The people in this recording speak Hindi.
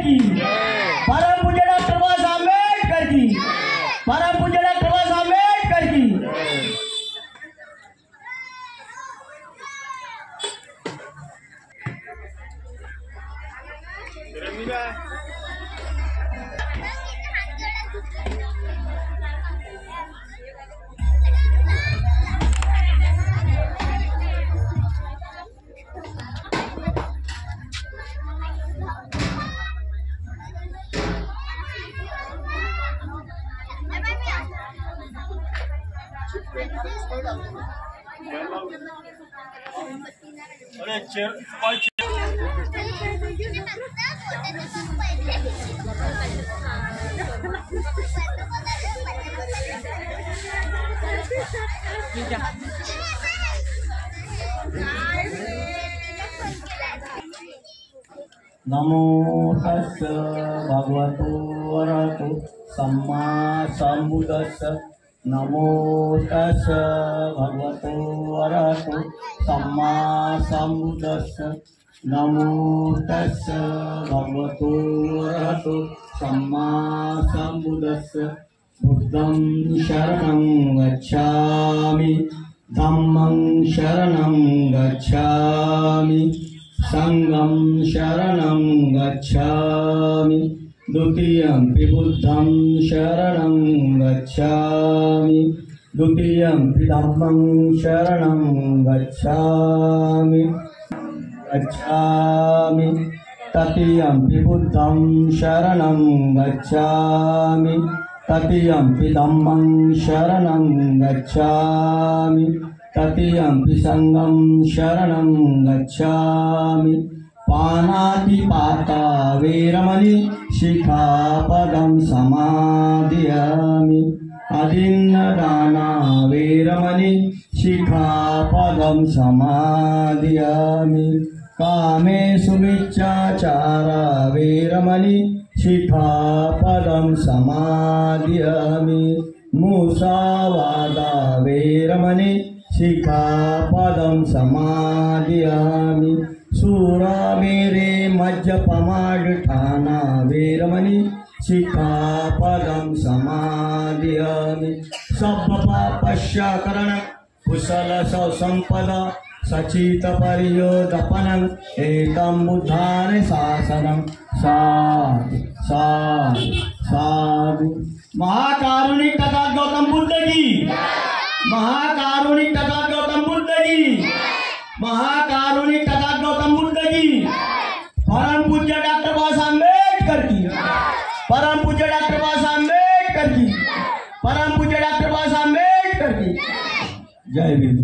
की, परम पूज्य डॉक्टर बाबा साहब अम्बेडकर की, परम पूज्य डॉक्टर बाबा साहब अम्बेडकर की। नमो तस्स भगवतो अरहतो सम्मा सम्बुद्धस्स। नमो तस्स भगवतो अरहतो सम्मा सम्बुद्धस्स। नमो तस्स भगवतो अरहतो सम्मा सम्बुद्धस्स। बुद्धं शरणं गच्छामि, धम्मं शरणं गच्छामि, संघं शरणं गच्छामि, द्वितीयंपि बुद्धं शरणं गच्छामि, द्वितीयंपि धम्मं शरणं गच्छामि, तृतीयंपि बुद्धं शरणं गच्छामि, तृतीयंपि धम्मं शरणं गच्छामि, तृतीयंपि संघं शरणं गच्छामि। पानातिपाता वेरमणि शिखापदं समादयामि। अदिन्नदाना वेरमणि शिखापदं समादयामि। कामेषु मिच्छाचारा वेरमणि शिखापदं समादयामि। मुसावादा वेरमणि शिखापदं समादयामि। सूरामेरे मज्जपमाडठाना वेरमणि शिखापदं समादयामि। सब्बपापस्याकरण कुशल सौसंपदा सचित परियोदपनं एतं बुद्धान शासनं साधु साधु साधु। महाकारुणिक तथा गौतम बुद्ध की, महाकारुणिक तथा गौतम बुद्ध की, महाकारुणिक तथा गौतम बुद्ध की। परम पूज्य डॉक्टर बाबा साहब अम्बेडकर की, परम पूज्य डॉक्टर बाबा साहब अम्बेडकर की, परम पूज्य डॉक्टर बाबा साहब अम्बेडकर की। जय भीम।